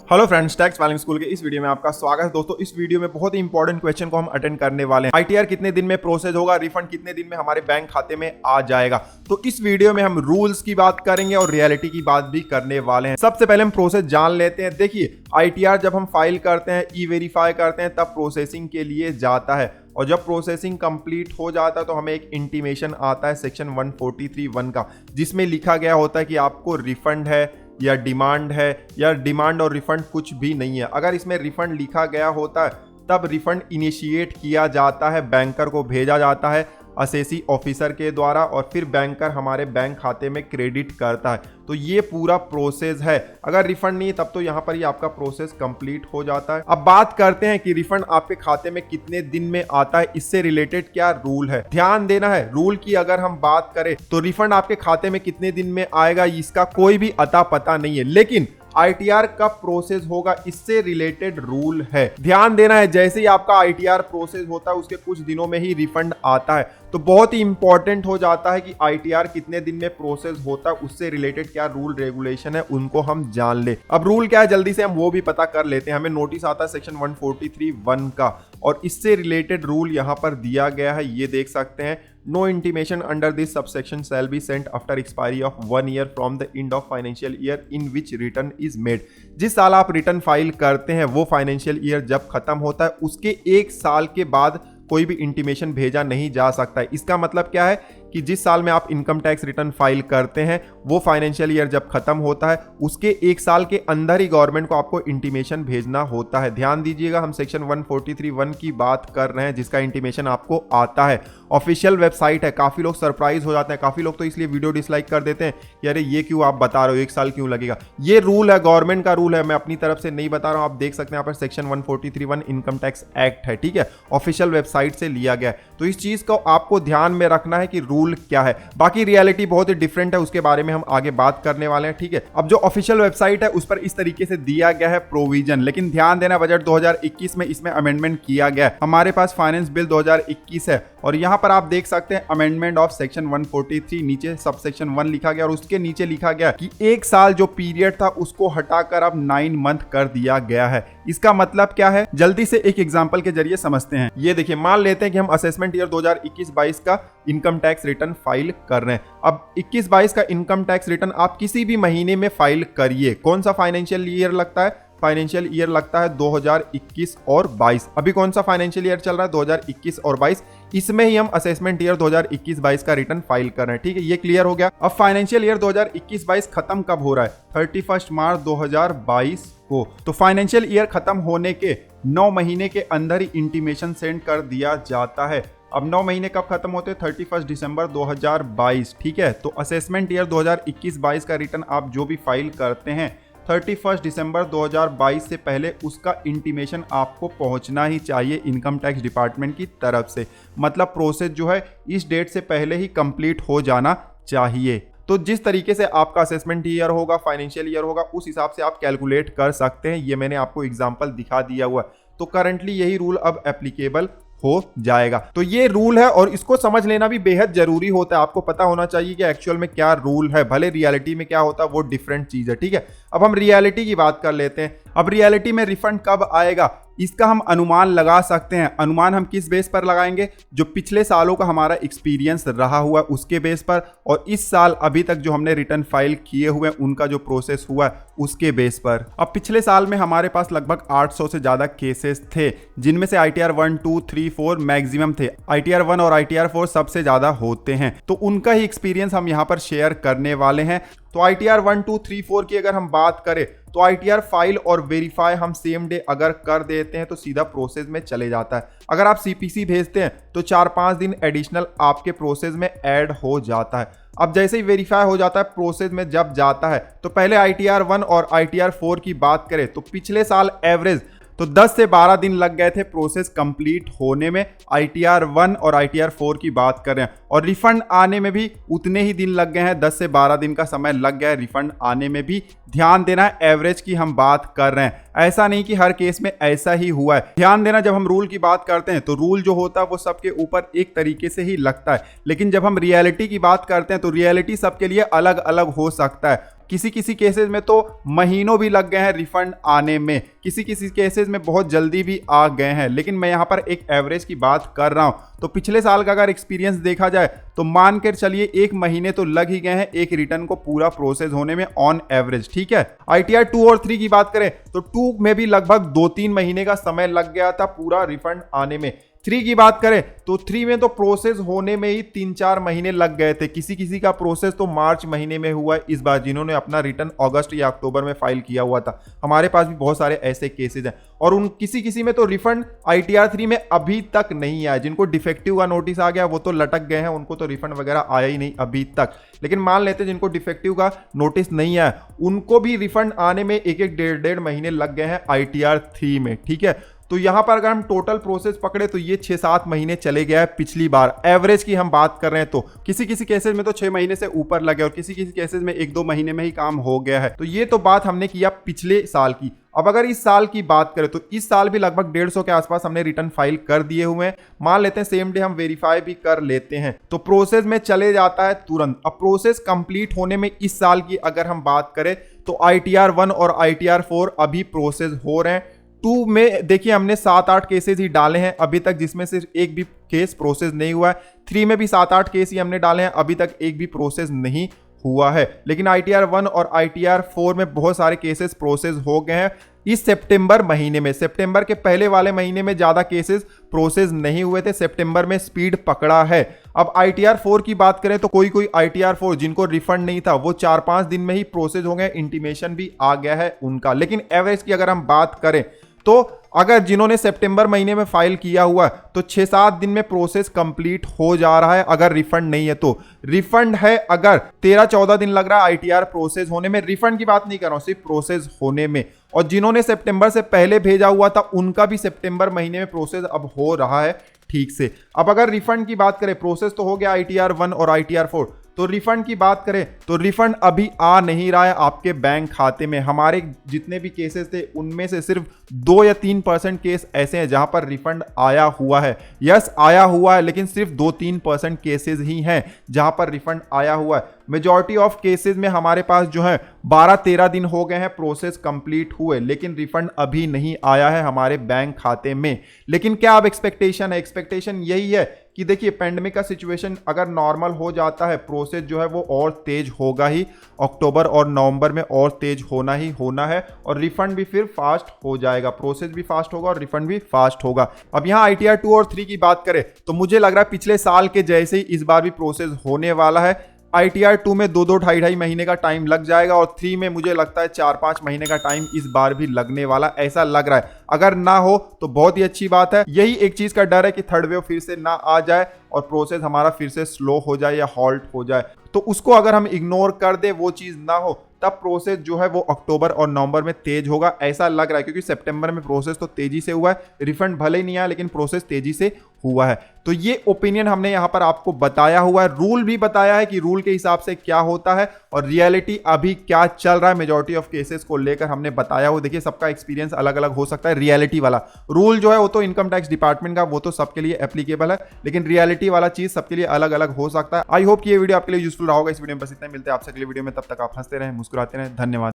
Hello friends, tax filing school के इस video में आपका स्वागत है। दोस्तों, इस वीडियो में बहुत ही इंपॉर्टेंट क्वेश्चन को हम अटेंड करने वाले हैं। आईटीआर कितने दिन में प्रोसेस होगा, रिफंड कितने दिन में हमारे बैंक खाते में आ जाएगा। तो इस वीडियो में हम रूल्स की बात करेंगे और रियलिटी की बात भी करने वाले हैं। सबसे पहले हम प्रोसेस जान लेते हैं। देखिए, आईटीआर जब हम फाइल करते हैं, ई वेरीफाई करते हैं, तब प्रोसेसिंग के लिए जाता है और जब प्रोसेसिंग कंप्लीट हो जाता है तो हमें एक इंटीमेशन आता है सेक्शन 143(1) का, जिसमें लिखा गया होता है कि आपको रिफंड है या डिमांड है, या डिमांड और रिफंड कुछ भी नहीं है। अगर इसमें रिफंड लिखा गया होता है तब रिफंड इनिशिएट किया जाता है, बैंकर को भेजा जाता है असेसी ऑफिसर के द्वारा और फिर बैंकर हमारे बैंक खाते में क्रेडिट करता है। तो ये पूरा प्रोसेस है। अगर रिफंड नहीं तब तो यहाँ पर ही आपका प्रोसेस कंप्लीट हो जाता है। अब बात करते हैं कि रिफंड आपके खाते में कितने दिन में आता है, इससे रिलेटेड क्या रूल है। ध्यान देना है, रूल की अगर हम बात करें तो रिफंड आपके खाते में कितने दिन में आएगा इसका कोई भी अता पता नहीं है, लेकिन आईटीआर कब प्रोसेस होगा इससे रिलेटेड रूल है। ध्यान देना है, जैसे ही आपका आईटीआर प्रोसेस होता है उसके कुछ दिनों में ही रिफंड आता है। तो बहुत ही इंपॉर्टेंट हो जाता है कि आईटीआर कितने दिन में प्रोसेस होता है, उससे रिलेटेड क्या रूल रेगुलेशन है उनको हम जान ले। अब रूल क्या है जल्दी से हम वो भी पता कर लेते हैं। हमें नोटिस आता है सेक्शन 143(1) का और इससे रिलेटेड रूल यहाँ पर दिया गया है, ये देख सकते हैं। No intimation under this subsection shall be sent after expiry of 1 year from the end of financial year in which return is made। जिस साल आप रिटर्न फाइल करते हैं वो फाइनेंशियल ईयर जब खत्म होता है उसके 1 साल के बाद कोई भी इंटीमेशन भेजा नहीं जा सकता है। इसका मतलब क्या है कि जिस साल में आप इनकम टैक्स रिटर्न फाइल करते हैं वो फाइनेंशियल ईयर जब खत्म होता है उसके 1 साल के अंदर ही गवर्नमेंट को आपको इंटीमेशन भेजना होता है। ध्यान दीजिएगा, हम सेक्शन 143(1) की बात कर रहे हैं जिसका इंटीमेशन आपको आता है। ऑफिशियल वेबसाइट है। काफी लोग सरप्राइज हो जाते हैं, काफी लोग तो इसलिए वीडियो डिसलाइक कर देते हैं कि अरे ये क्यों आप बता रहे हो, 1 साल क्यों लगेगा। ये रूल है, गवर्नमेंट का रूल है, मैं अपनी तरफ से नहीं बता रहा हूं। आप देख सकते हैं यहाँ पर सेक्शन 143(1) इनकम टैक्स एक्ट है, ठीक है, ऑफिशियल वेबसाइट से लिया गया है। तो इस चीज को आपको ध्यान में रखना है कि रूल क्या है। बाकी रियलिटी बहुत ही डिफरेंट है, उसके बारे में हम आगे बात करने वाले हैं, ठीक है। अब जो ऑफिशियल वेबसाइट है उस पर इस तरीके से दिया गया है प्रोविजन, लेकिन ध्यान देना बजट 2021 में इसमें अमेंडमेंट किया गया है। हमारे पास फाइनेंस बिल 2021 है और यहां पर आप देख सकते हैं अमेंडमेंट ऑफ सेक्शन 143, नीचे सब सेक्शन 1 लिखा गया और उसके नीचे लिखा गया कि 1 साल जो पीरियड था उसको हटाकर अब 9 मंथ कर दिया गया है। इसका मतलब क्या है, जल्दी से एक एग्जांपल के जरिए समझते हैं। ये देखिए, मान लेते हैं कि हम असेसमेंट ईयर 2021-22 का इनकम टैक्स रिटर्न फाइल कर रहे हैं। अब 21-22 का इनकम टैक्स रिटर्न आप किसी भी महीने में फाइल करिए। कौन सा फाइनेंशियल ईयर लगता है? फाइनेंशियल ईयर लगता है 2021 और 22। अभी कौन सा फाइनेंशियल ईयर चल रहा है? 2021 और 22। इसमें ही हम असेसमेंट ईयर 2021-22 का रिटर्न फाइल कर रहे हैं, ठीक है, ये क्लियर हो गया। अब फाइनेंशियल ईयर 2021-22 खत्म कब हो रहा है? 31 मार्च 2022 को। तो फाइनेंशियल ईयर खत्म होने के 9 महीने के अंदर ही इंटीमेशन सेंड कर दिया जाता है। अब 9 महीने कब खत्म होते हैं? 31 दिसंबर 2022, ठीक है। तो असेसमेंट ईयर 2021-22 का रिटर्न आप जो भी फाइल करते हैं 31 दिसंबर 2022 से पहले उसका इंटीमेशन आपको पहुंचना ही चाहिए इनकम टैक्स डिपार्टमेंट की तरफ से। मतलब प्रोसेस जो है इस डेट से पहले ही कंप्लीट हो जाना चाहिए। तो जिस तरीके से आपका असेसमेंट ईयर होगा, फाइनेंशियल ईयर होगा, उस हिसाब से आप कैलकुलेट कर सकते हैं। ये मैंने आपको एग्जांपल दिखा दिया हुआ है। तो करंटली यही रूल अब एप्लीकेबल हो जाएगा। तो ये रूल है और इसको समझ लेना भी बेहद जरूरी होता है। आपको पता होना चाहिए कि एक्चुअल में क्या रूल है, भले रियलिटी में क्या होता है वो डिफरेंट चीज है, ठीक है। अब हम रियलिटी की बात कर लेते हैं। अब रियलिटी में रिफंड कब आएगा इसका हम अनुमान लगा सकते हैं। अनुमान हम किस बेस पर लगाएंगे? जो पिछले सालों का हमारा एक्सपीरियंस रहा हुआ उसके बेस पर और इस साल अभी तक जो हमने रिटर्न फाइल किए हुए उनका जो प्रोसेस हुआ उसके बेस पर। अब पिछले साल में हमारे पास लगभग 800 से ज्यादा केसेस थे, जिनमें से आईटीआर 1, 2, 3, 4 मैक्सिमम थे। आईटीआर 1 और आईटीआर 4 सबसे ज्यादा होते हैं, तो उनका ही एक्सपीरियंस हम यहाँ पर शेयर करने वाले हैं। तो आईटीआर 1, 2, 3, 4 की अगर हम बात करें तो आईटीआर फाइल और वेरीफाई हम सेम डे अगर कर देते हैं तो सीधा प्रोसेस में चले जाता है। अगर आप सीपीसी भेजते हैं तो 4-5 दिन एडिशनल आपके प्रोसेस में ऐड हो जाता है। अब जैसे ही वेरीफाई हो जाता है प्रोसेस में जब जाता है तो पहले आईटीआर 1 और आईटीआर 4 की बात करें तो पिछले साल एवरेज तो 10 से 12 दिन लग गए थे प्रोसेस कंप्लीट होने में। आईटीआर 1 और आईटीआर 4 की बात कर रहे हैं और रिफंड आने में भी उतने ही दिन लग गए हैं, 10 से 12 दिन का समय लग गया है रिफंड आने में भी। ध्यान देना है, एवरेज की हम बात कर रहे हैं, ऐसा नहीं कि हर केस में ऐसा ही हुआ है। ध्यान देना, जब हम रूल की बात करते हैं तो रूल जो होता है वो सबके ऊपर एक तरीके से ही लगता है, लेकिन जब हम रियलिटी की बात करते हैं तो रियलिटी सबके लिए अलग अलग हो सकता है। किसी किसी केसेस में तो महीनों भी लग गए हैं रिफंड आने में, किसी किसी केसेस में बहुत जल्दी भी आ गए हैं। लेकिन मैं यहाँ पर एक एवरेज की बात कर रहा हूँ, तो पिछले साल का अगर एक्सपीरियंस देखा जाए तो मान कर चलिए 1 महीने तो लग ही गए हैं एक रिटर्न को पूरा प्रोसेस होने में ऑन एवरेज। ठीक है, ITR 2 और 3 की बात करें तो 2 में भी लगभग 2-3 महीने का समय लग गया था पूरा रिफंड आने में। 3 की बात करें तो 3 में तो प्रोसेस होने में ही 3-4 महीने लग गए थे। किसी किसी का प्रोसेस तो मार्च महीने में हुआ है इस बार, जिन्होंने अपना रिटर्न अगस्त या अक्टूबर में फाइल किया हुआ था। हमारे पास भी बहुत सारे ऐसे केसेस हैं। और उन किसी किसी में तो रिफंड ITR 3 में अभी तक नहीं आया। जिनको डिफेक्टिव का नोटिस आ गया वो तो लटक गए हैं, उनको तो रिफंड वगैरह आया ही नहीं अभी तक। लेकिन मान लेते हैं जिनको डिफेक्टिव का नोटिस नहीं आया उनको भी रिफंड आने में 1-1, 1.5 महीने लग गए हैं ITR 3 में। ठीक है, तो यहां पर अगर हम टोटल प्रोसेस पकड़े तो ये 6-7 महीने चले गया है पिछली बार। एवरेज की हम बात कर रहे हैं तो किसी किसी केसेस में तो 6 महीने से ऊपर लगे और किसी किसी केसेस में 1-2 महीने में ही काम हो गया है। तो ये तो बात हमने किया पिछले साल की। अब अगर इस साल की बात करें तो इस साल भी लगभग 150 के आसपास हमने रिटर्न फाइल कर दिए हुए हैं। मान लेते हैं सेम डे हम वेरीफाई भी कर लेते हैं तो प्रोसेस में चले जाता है तुरंत। अब प्रोसेस कंप्लीट होने में इस साल की अगर हम बात करें तो ITR 1 और ITR 4 अभी प्रोसेस हो रहे हैं। 2 में देखिए हमने 7-8 केसेस ही डाले हैं अभी तक, जिसमें सिर्फ एक भी केस प्रोसेस नहीं हुआ है। 3 में भी 7-8 केस ही हमने डाले हैं, अभी तक एक भी प्रोसेस नहीं हुआ है। लेकिन ITR 1 और ITR 4 में बहुत सारे केसेस प्रोसेस हो गए हैं इस सितंबर महीने में। सितंबर के पहले वाले महीने में ज्यादा केसेस प्रोसेस नहीं हुए थे, सितंबर में स्पीड पकड़ा है। अब ITR 4 की बात करें तो कोई कोई ITR 4 जिनको रिफंड नहीं था वो 4-5 दिन में ही प्रोसेस हो गए, इंटीमेशन भी आ गया है उनका। लेकिन एवरेज की अगर हम बात करें तो अगर जिन्होंने सितंबर महीने में फाइल किया हुआ तो 6-7 दिन में प्रोसेस कंप्लीट हो जा रहा है अगर रिफंड नहीं है तो। रिफंड है अगर 13-14 दिन लग रहा है ITR प्रोसेस होने में। रिफंड की बात नहीं कर रहा हूं, सिर्फ प्रोसेस होने में। और जिन्होंने सितंबर से पहले भेजा हुआ था उनका भी सितंबर महीने में प्रोसेस अब हो रहा है ठीक से। अब अगर रिफंड की बात करें, प्रोसेस तो हो गया ITR 1 और ITR 4, तो रिफंड की बात करें तो रिफंड अभी आ नहीं रहा है आपके बैंक खाते में। हमारे जितने भी केसेस थे उनमें से सिर्फ 2 या 3% केस ऐसे हैं जहां पर रिफंड आया हुआ है। यस, आया हुआ है, लेकिन सिर्फ 2-3% केसेस ही हैं जहां पर रिफंड आया हुआ है। मेजॉरिटी ऑफ केसेस में हमारे पास जो है 12-13 दिन हो गए हैं प्रोसेस कंप्लीट हुए, लेकिन रिफंड अभी नहीं आया है हमारे बैंक खाते में। लेकिन क्या अब एक्सपेक्टेशन है? एक्सपेक्टेशन यही है कि देखिए पेंडेमिक का सिचुएशन अगर नॉर्मल हो जाता है, प्रोसेस जो है वो और तेज होगा ही, अक्टूबर और नवंबर में और तेज होना ही होना है, और रिफंड भी फिर फास्ट हो जाएगा। प्रोसेस भी फास्ट होगा और रिफंड भी फास्ट होगा। अब यहाँ ITR 2 और 3 की बात करें तो मुझे लग रहा है पिछले साल के जैसे ही इस बार भी प्रोसेस होने वाला है। ITR 2 में 2-2, 2.5 महीने का टाइम लग जाएगा और 3 में मुझे लगता है 4-5 महीने का टाइम इस बार भी लगने वाला, ऐसा लग रहा है। अगर ना हो तो बहुत ही अच्छी बात है। यही एक चीज का डर है कि थर्ड वेव फिर से ना आ जाए और प्रोसेस हमारा फिर से स्लो हो जाए या हॉल्ट हो जाए। तो उसको अगर हम इग्नोर कर दे, वो चीज ना हो, तब प्रोसेस जो है वो अक्टूबर और नवंबर में तेज होगा, ऐसा लग रहा है। क्योंकि सितंबर में प्रोसेस तो तेजी से हुआ है, रिफंड भले ही नहीं आया लेकिन प्रोसेस तेजी से हुआ है। तो ये ओपिनियन हमने यहाँ पर आपको बताया हुआ है, रूल भी बताया है कि रूल के हिसाब से क्या होता है और रियलिटी अभी क्या चल रहा है। मेजॉरिटी ऑफ केसेस को लेकर हमने बताया हुआ। देखिए सबका एक्सपीरियंस अलग अलग हो सकता है। रियलिटी वाला रूल जो है वो तो इनकम टैक्स डिपार्टमेंट का, वो तो सबके लिए एप्लीकेबल है, लेकिन रियलिटी वाला चीज सबके लिए अलग अलग हो सकता है। आई होप कि ये वीडियो आपके लिए यूजफुल रहा होगा। इस वीडियो में बस इतना, मिलते हैं आपसे अगले वीडियो में। तब तक आप हंसते रहें, मुस्कुराते रहें। धन्यवाद।